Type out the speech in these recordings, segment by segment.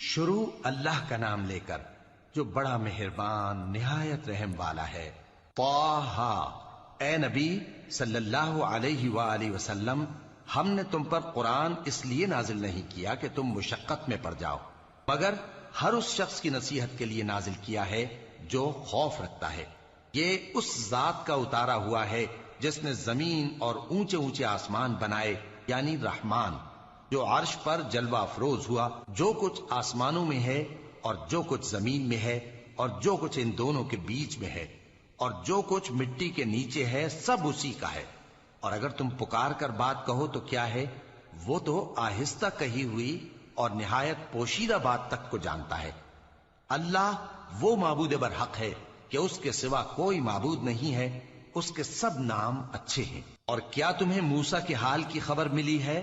شروع اللہ کا نام لے کر جو بڑا مہربان نہایت رحم والا ہے۔ طٰہٰ، اے نبی صلی اللہ علیہ وآلہ وسلم، ہم نے تم پر قرآن اس لیے نازل نہیں کیا کہ تم مشقت میں پڑ جاؤ، مگر ہر اس شخص کی نصیحت کے لیے نازل کیا ہے جو خوف رکھتا ہے۔ یہ اس ذات کا اتارا ہوا ہے جس نے زمین اور اونچے اونچے آسمان بنائے، یعنی رحمان، جو عرش پر جلوہ افروز ہوا۔ جو کچھ آسمانوں میں ہے اور جو کچھ زمین میں ہے اور جو کچھ ان دونوں کے بیچ میں ہے اور جو کچھ مٹی کے نیچے ہے، سب اسی کا ہے۔ اور اگر تم پکار کر بات کہو تو کیا ہے، وہ تو آہستہ کہی ہوئی اور نہایت پوشیدہ بات تک کو جانتا ہے۔ اللہ وہ معبود برحق ہے کہ اس کے سوا کوئی معبود نہیں ہے، اس کے سب نام اچھے ہیں۔ اور کیا تمہیں موسیٰ کے حال کی خبر ملی ہے؟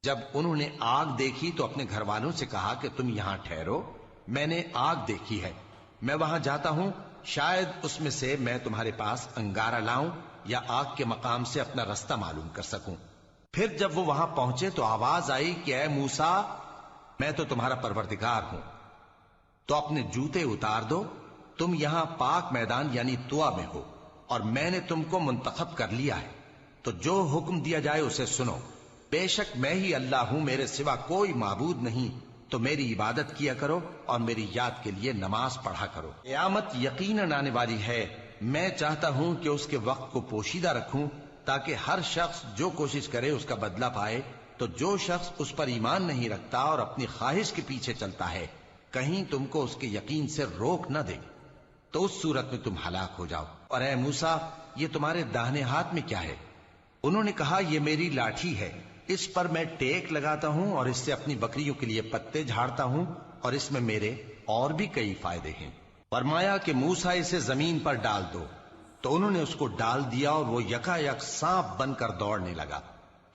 جب انہوں نے آگ دیکھی تو اپنے گھر والوں سے کہا کہ تم یہاں ٹھہرو، میں نے آگ دیکھی ہے، میں وہاں جاتا ہوں، شاید اس میں سے میں تمہارے پاس انگارہ لاؤں یا آگ کے مقام سے اپنا رستہ معلوم کر سکوں۔ پھر جب وہ وہاں پہنچے تو آواز آئی کہ اے موسیٰ، میں تو تمہارا پروردگار ہوں، تو اپنے جوتے اتار دو، تم یہاں پاک میدان یعنی طویٰ میں ہو، اور میں نے تم کو منتخب کر لیا ہے، تو جو حکم دیا جائے اسے سنو۔ بے شک میں ہی اللہ ہوں، میرے سوا کوئی معبود نہیں، تو میری عبادت کیا کرو اور میری یاد کے لیے نماز پڑھا کرو۔ قیامت یقیناً آنے والی ہے، میں چاہتا ہوں کہ اس کے وقت کو پوشیدہ رکھوں تاکہ ہر شخص جو کوشش کرے اس کا بدلہ پائے۔ تو جو شخص اس پر ایمان نہیں رکھتا اور اپنی خواہش کے پیچھے چلتا ہے، کہیں تم کو اس کے یقین سے روک نہ دے، تو اس صورت میں تم ہلاک ہو جاؤ۔ اور اے موسیٰ، یہ تمہارے داہنے ہاتھ میں کیا ہے؟ انہوں نے کہا یہ میری لاٹھی ہے، اس پر میں ٹیک لگاتا ہوں اور اس سے اپنی بکریوں کے لیے پتے جھاڑتا ہوں، اور اس میں میرے اور بھی کئی فائدے ہیں۔ فرمایا کہ موسیٰ اسے زمین پر ڈال دو، تو انہوں نے اس کو ڈال دیا اور وہ یکا یک سانپ بن کر دوڑنے لگا۔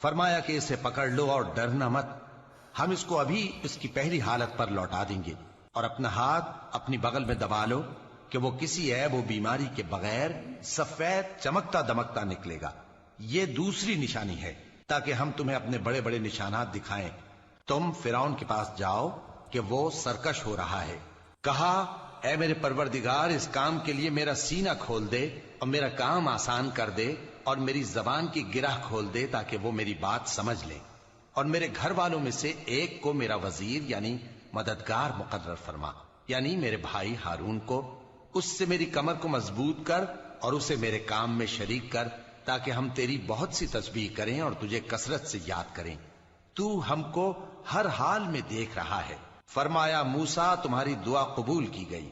فرمایا کہ اسے پکڑ لو اور ڈرنا مت، ہم اس کو ابھی اس کی پہلی حالت پر لوٹا دیں گے، اور اپنا ہاتھ اپنی بغل میں دبا لو کہ وہ کسی عیب و بیماری کے بغیر سفید چمکتا دمکتا نکلے گا۔ یہ دوسری نشانی ہے تاکہ ہم تمہیں اپنے بڑے بڑے نشانات دکھائیں۔ تم فرعون کے پاس جاؤ کہ وہ سرکش ہو رہا ہے۔ کہا اے میرے پروردگار، اس کام کے لیے میرا سینہ کھول دے اور میرا کام آسان کر دے، اور میری زبان کی گرہ کھول دے تاکہ وہ میری بات سمجھ لیں، اور میرے گھر والوں میں سے ایک کو میرا وزیر یعنی مددگار مقرر فرما، یعنی میرے بھائی ہارون کو۔ اس سے میری کمر کو مضبوط کر اور اسے میرے کام میں شریک کر، تاکہ ہم تیری بہت سی تسبیح کریں اور تجھے کثرت سے یاد کریں، تو ہم کو ہر حال میں دیکھ رہا ہے۔ فرمایا موسیٰ، تمہاری دعا قبول کی گئی۔